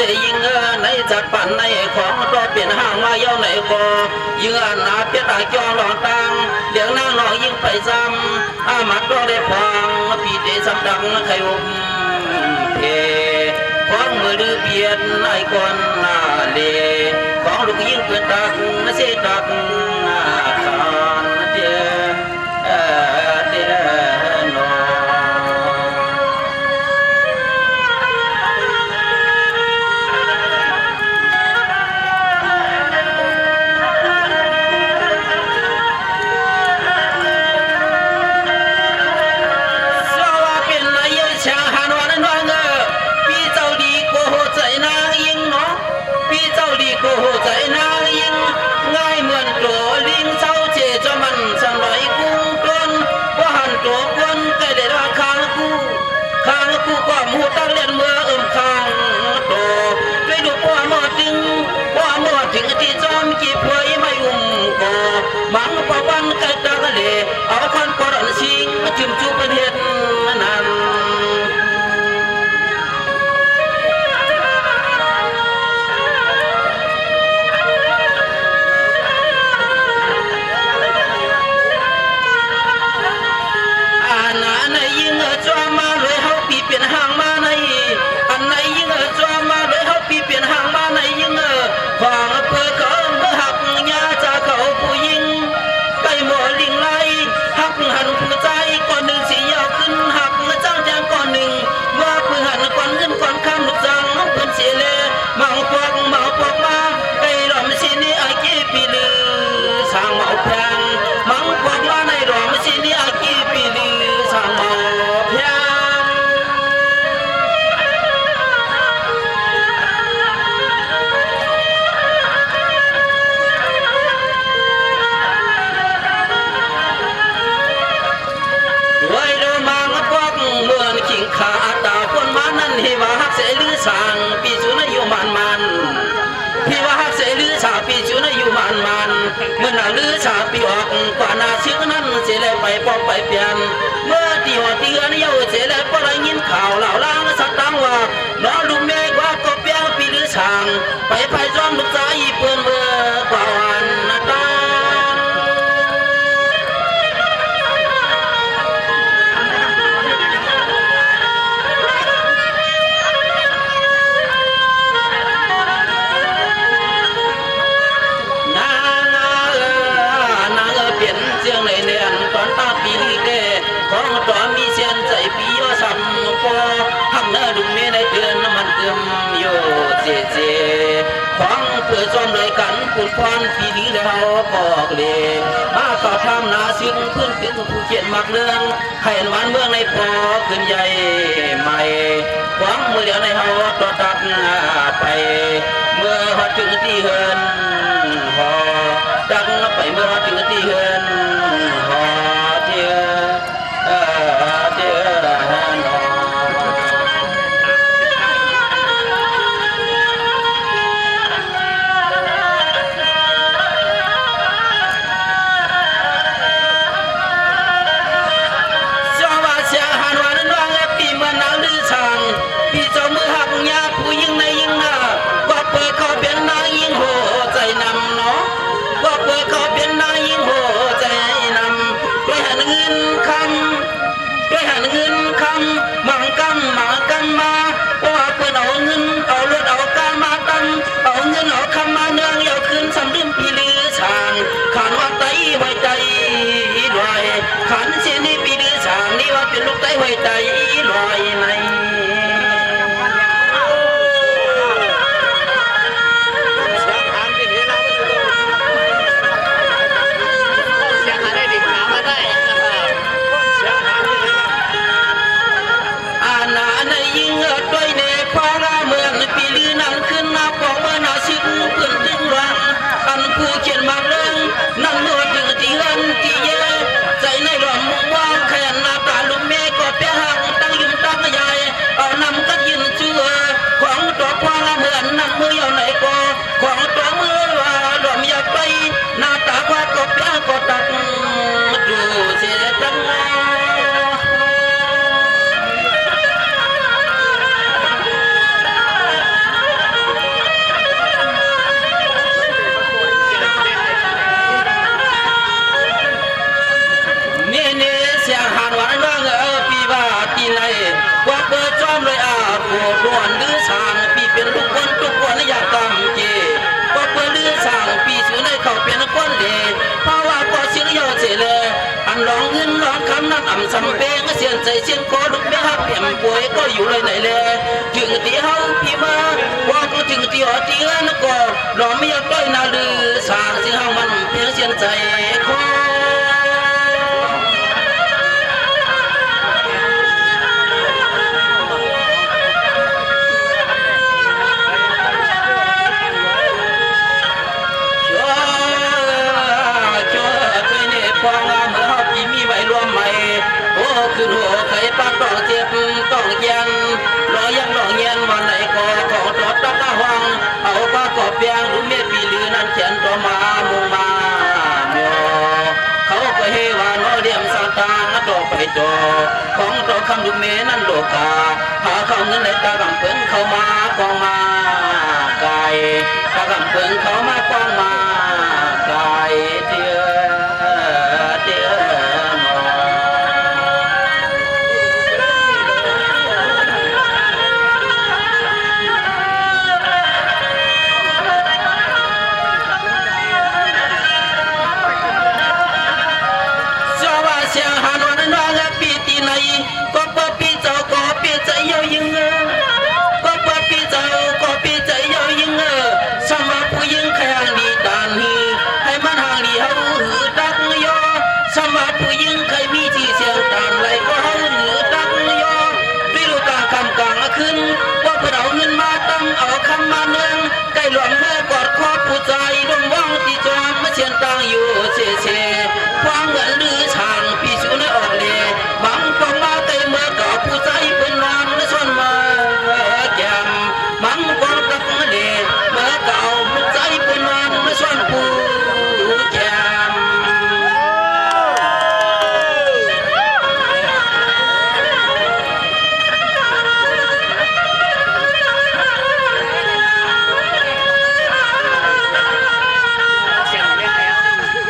ได้ยิงในจัดปั่นในของตัวเปลี่ยนห้างมาเย้าไหนก็ยิงนาเปียตาจอหลองตังเลี้ยงนางน้องยิงไปซ้ำอามัดก็ได้ฟังพี่เดสำดังไข่อมเพของมือดื้อเบียนไอ้ก่อนนาเลของลูกยิงเกินตักเสตักขานเดีนอมูตั้งเลียนเมื่อข้างโตด้วยดูปัวหมดถึงที่จอมกีพวยไม่ก็บังปะวันกระดังเลเอาคนกรอนชิงจุ่มจุบเป็นเห็ดนั้นเปลี่ยนห่างมาในอันไหนยิ่งจอมาเลยเขาปีเปลี่ยนห่างมาในยิ่งขวางเพื่อเขาเมื่อหักยาจะเขาผู้ยิงไปหมดลิงไล่หักหันผู้ใจก่อนหนึ่งสียาวขึ้นหักจ้างแจงก่อนหนึ่งว่าเพื่อหันก่อนเงินก่อนข้ามลูกจังเพื่อนเสียเลยมังพวกมาไอ้หล่อมสินี่อากีปีลือสร้างเมาแพงมังพวกมาในหล่อมสินี่อากีปีลือสร้างเมาแพงขาตาคนมานั่นที่ว่าฮักเสลือสางปีจุนอยู่มันที่ว่าฮักเสลือสาปีจุนอยู่มันเมื่อนาลือสาปีออกกว่านาชื่อนั้นเสียเลยไปปอกไปเปลี่ยนเมื่อที่หัวตีกันเย้าเสียเลยพอได้ยินข่าวเหล่าล้างสักตั้งว่าน้องลุงแม่ว่าก็เปียงปีลือสางไปจ้องลูกสาวเพื่อนเมื่อกว่าวันตาของตัวมีเส้นใจปีโยสัมปอหักเนื้อดุมเมในเดือนมันเติมโยเจของเพื่อจอมเลยกันคุณพรปีนี้แล้วบอกเลยมาขอทำนาซึ่งขึ้นเป็นผู้เขียนมักเรื่องให้วันเมืองในพอขึ้นใหญ่ใหม่หวังเมื่อเดียวในเฮาต่อตัดไปเมื่อฮอดถึงที่เฮินหอดังไปเมื่อฮอดถึงที่เฮินหอเทียพี่เจ้ามือหักยาผู้ยิ่งในยิ่งหน้าว่าเปิดเขาเป็นนางยิ่งโหใจนำเนาะว่าเปิดเขาเป็นนางยิ่งโหใจนำด้วยหันเงินคำมังกำมาว่าเปิดเอาเงินเอารถเอาการมาตั้งเอาเงินเอาคำมาเนืองเอาคืนสำลืมปีลือสางขันว่าไตไว้ใจลอยขันเสียนี่ปีลือสางนี่ว่าเป็นลูกไตไว้ใจลอยในผู้เขียนมาเรื่องนั่งนวดถึงที่เฮือนที่เย่ใจในหลอมมุงว่างแขนหน้าตาลุงแม่ก็เปียหักตั้งยุ่มตั้ง อนอ่ำสำเปงเสียนใจเสียนคอลูกแม่ฮักเปี่ยมป่วยก็อยู่เลยไหนแลถึงที่เฮาพี่มาว่าก็ถึงที่อ๋อที่นั่นก็รอไม่อยากปล่อยนาลือสร้างสิ่งเฮามันเพียงเสียนใจคอคือหัวเคยปากต้องเจ็บต้องยันรอยังรอเงียนวันไหนก็ของตอดตะกะวังเอาปากกอบเปียงหรือเมียปีลือนั้นเขียนต่อมามุงมาเมียเขาก็เฮวานอเดียมสตางดอกไปต่อของต่อคำดูเมนั้นโลกาหาเข้าเงินในตากำเพิ่งเข้ามากองมาไกลตากำเพิ่งเข้ามากองมาไกลเดียวก็ปปีเจ้าก็ปีใจเยายิงก็ปปีเจ้าก็ปีใจเยายิงสมว่าผู้ยิงแข่งดีตานฮีให้มันห่างดีเฮาหือตักยอสมว่าผู้ยิงใครมีที่เสียงตานไรก็เฮาหือตักยอด้วยลูกกลางคำกลางขึ้นว่าเพื่อเอาเงินมาตั้งเอาคำมาเนืองใกล้หลวงแม่กอดคอผู้ใจดมว่างที่จอมมาเชียนตังอยู่เสียเสียควางเงินหรือช่างพี่ชูในออกเลบังกองมาเต็มเมื่อกับผู้ใจเป็นนอนและส่วนมาแกมบังกองตักเลเมื่อเก่าผู้ใจเป็นนอนและส่วนผู้แกม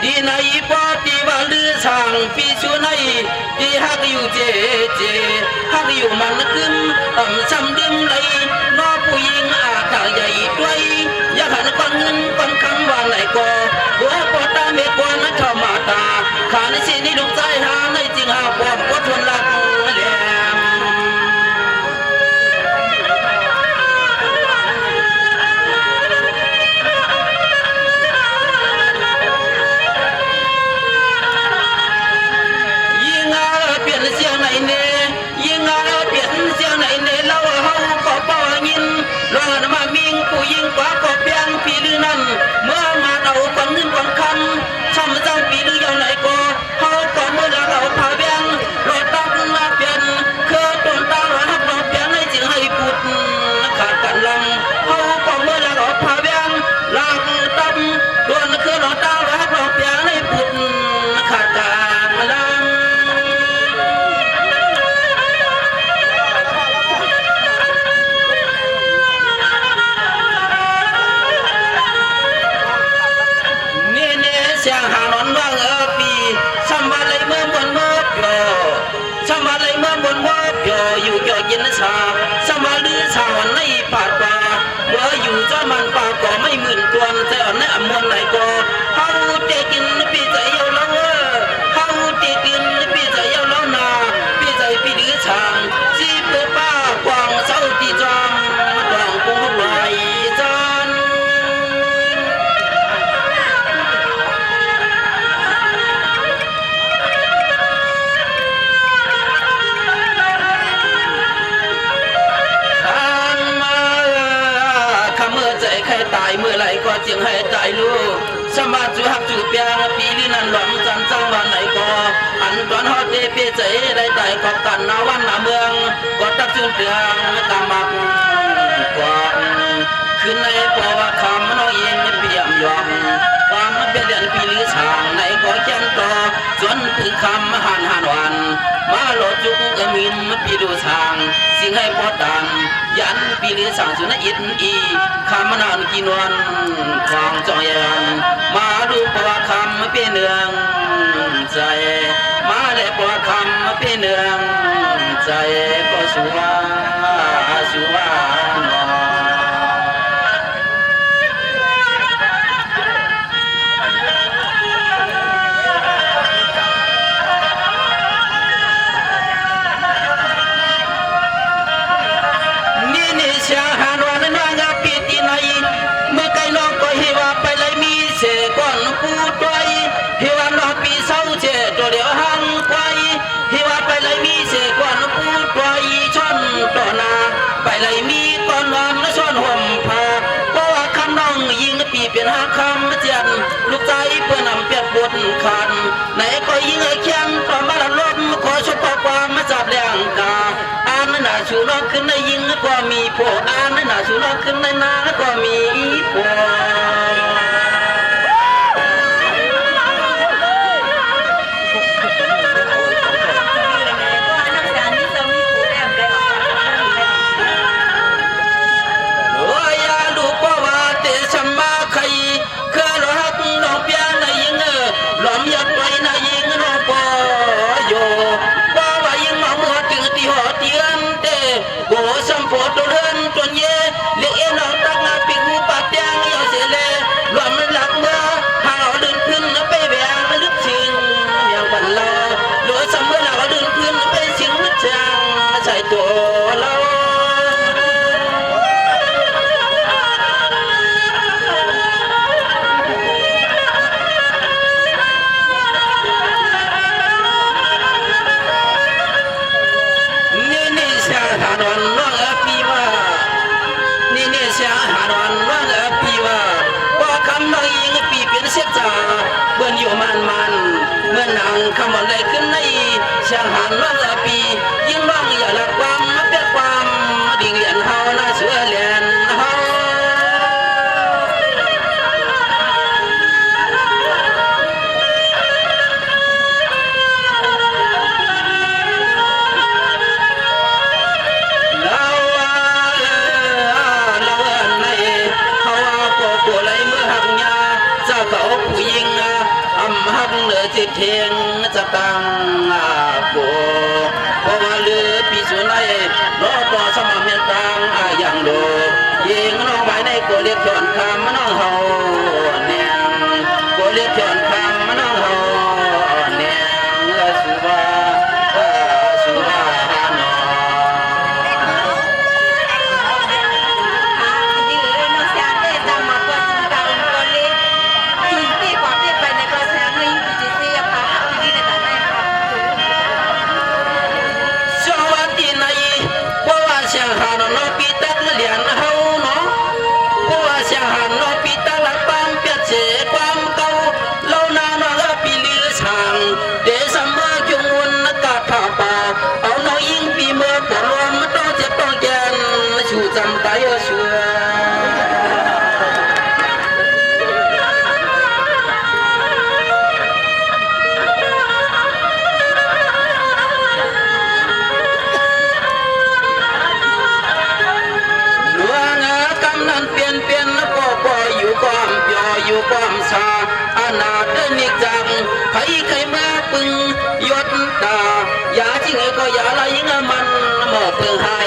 ดีในปอดีว่าลือช่างพี่ชูในดีฮักอยู่เจฮักอยู่มันกึมซ้ำดึมเลยน้อผู้หญิงอาตาใหญ่ด้วยอยากหันก้อนเงินก้อนคำว่าไหนก็หัวปอตาเมกวนเข้ามาตาขาในสินี่ลูกใจหาในจริงหาปอมก็ทนรักแหลมเสียงไหนเน่ยิงอาเปลี่ยนเสียงไหนเน่เล่าเฮาก็บ่ยินรอดมามิงผู้ยิงกว่าก็เปียงปีลือนั้นเมื่อมาเอาความเงินความคำช้ำจังปีลือยาวไหนก็เฮาก็เมื่อละเราพาเบียงรอดตั้งมาเปลี่ยนคือต้นตาหักดอกเปียงให้จึงให้พูดขาดกันลำเฮาก็เมื่อละเราพาเบียงลางตั้มต้นคือรอดตาหักดอกเปียงให้พูดขาดกันลำเสียงหางนอนว่างปีสมบัติเลยเมื่อบนเมื่อยสมบัติเลยเมื่อบนเมื่อยอยู่เกี่ยวกินชาสมบัติลือชาวันในป่าป่าเมื่ออยู่เจ้ามันป่าก็ไม่หมื่นตัวแต่อ่อนในอมวนไหนก็เฮาเตกินปีใจเยาแล้วเฮาเตกินปีใจเยาแล้วนาปีใจปีลือชางจีเปิดป้ากวางเศร้าตีจอมกวางกุ้งลอยจานตายเมื่อไรก็จึงให้ตายลูกสมาจูหักจูเปียปีนี้นั้นหลงจันจังวันไหนก็อันตอนฮอดเดเปใจได้ตายกับกันนาวันนาเมืองก็ตักจุนเตืองตามักกว่าขึ้นในปอว่าคำน้อยเองเปี่ยมยอมความเป็นเดือนปีหรือช่างไหนก็เขียนต่อจนถึงคำหันวันมาโลจุกมินปีดูช่างสิ่งให้พอดังยันปีหรือช่างสุนัยินอีคำนานกินวันคลองจอยยังมาดูปว่าคำเป็นเนืองใจมาได้ปว่าคำเป็นเนืองใจก็ชัวชัว เสกวันปูปล่อยช่อนต่อนาไปเลยมีก่อนนอนช่อนห่มผ้าเพราะว่าคำน้องยิงปีเป็นหาคำเจียนลูกใจเพื่อนำเปียกบดขันไหนก็ยิงเคียงต่อมาละลมขอชุบความมาจับแรงกาอ่านหน้าชูนอกขึ้นในยิงก็มีผัวอ่านหน้าชูนอกขึ้นในนาก็มีผัวโบสัมโพตัวเรือนจนเย่เลี้ยงเอ็นเอาตักงาปีกูปัดแดงยาวเสียเลยรวมหลักเมื่อหาเอาดึงขึ้นไปแบงลึกชิงอย่างบันเราโดยสมเมื่อเราดึงขึ้นไปชิงลึกจางใส่ตัวเราเบิ่นอยู่มันเมื่อนางคำวันใดขึ้นในเชียงหันว่าปียิ่งร้องอย่าละความมาเปียกความดิ่งเหรียญเฮาหน้าเสือเหรียญเฮาผู้หญิงอำหักเหลือจิตเทียงจะตังโกเพราะว่าเลือปีสุนัยรอปอสมเมียนตังอย่างโดยิงน้องไว้ในโกเรียกจอนคำน้องเฮาเนียงโกเรียกจอนคำน้องเฮาเนียงสุบาฮานอจำใจเชื่อหลวงกำนันเปลี่ยนก็อยู่ความเปียอยู่ความชาอนาถนิจังใครมาปึงยศตาอย่าจริงก็อย่าละยิงมันหมอบเพื่อให้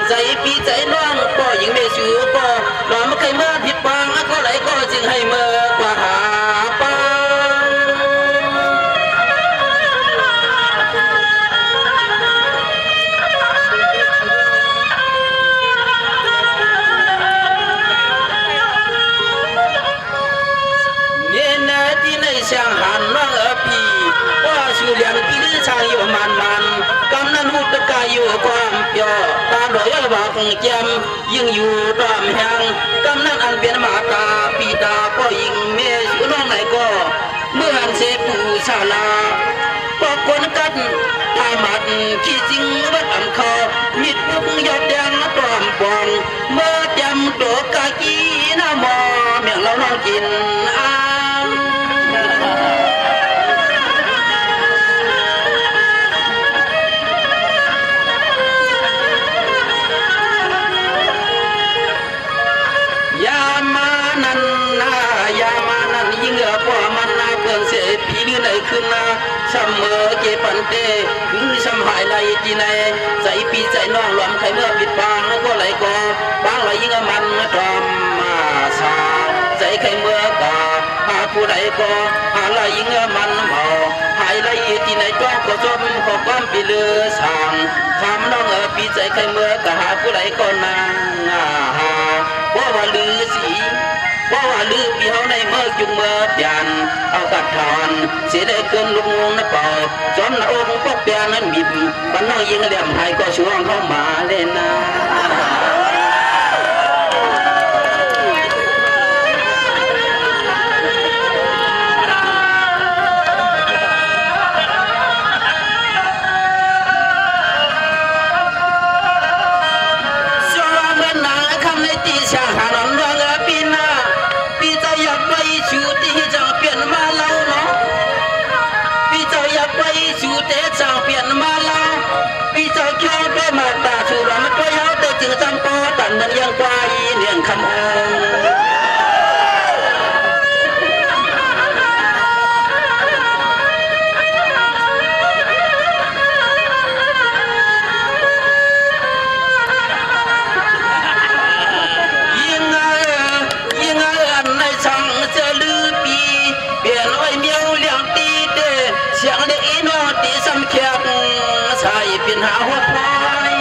ใจปีใจน้องก็ยิงไม่ชื่อก็รอมาใครมาผิดปังก็ไหลก็จึงให้เมื่อกว่าหาปังเนี่ยนะที่ในช่างหันน้องปีว่าชื่อเลี้ยงปีช่างอยู่มันกำนันหุตกายอยู่ความเปียตาดอยบากแจมยิ่งอยู่ตามแห่งกำนันอันเป็นมาตาปีตาก็ยิ่งเมสุน้องไหนก็เมื่อหันเสปูชาลาก็คนกันตามัดขี้จริงวัดอันคอมิดปุกยอดแดงตอมปองเมื่อจำตัวกากีน้ามอเมียงเราน้องกินขึ้นนะช้ำเมื่อเก็บปันเต้ถึงช้ำหายในจีในใจปีใจน้องหลอมใครเมื่อปิดบางก็ไหลก็บางไหลยิ่งมันตรอมมาสาใจใครเมื่อกาหาผู้ใดก็หาไหลยิ่งมันเมาหายไหลจีในจ้องก็จมขอความปีเลือสางคำน้องปีใจใครเมื่อกาหาผู้ใดก็นางหาเพราะว่าลือสี ว่าลืมพี่เฮาในเมื่อจุงเมื่อเปลี่ยนเอากัดทอนเสียได้เกินลุงงนะเป่าจอมหน้าอกก็เปลี่ยนนั้นบิบบ้านน้องยิงเหลี่ยมไทยก็ช่วงเข้ามาเล่นนะมันยังกว่าอีเนียงคำองยิ่งอันในช่างจะลือปีเปลี่ยนไว้เมียวเลี้ยงตีเดเสียงเด็กอีนอตีสำเคียงใส่เป็นหาหัวพาย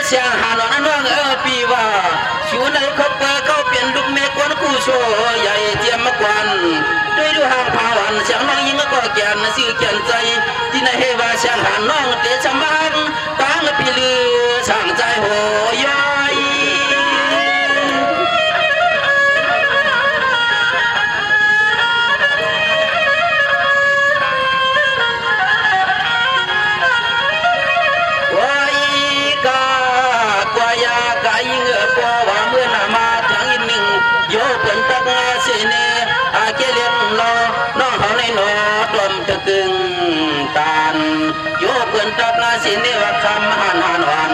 เสียงหาหนอนน้องปีว่าชูในคบเขาเปลี่ยนลูกเมฆวนกู้โชใหญ่เจียมมากวนด้วยดูห่างพาวันเสียงน้องยิงก็แก่นสื่อแก่นใจที่ในเฮว่าเสียงหาน้องเตะชมังตั้งปีลือช่างใจโหยอยกึ่งตานโยเปิ่นตักนาสิเนวคำหันวัน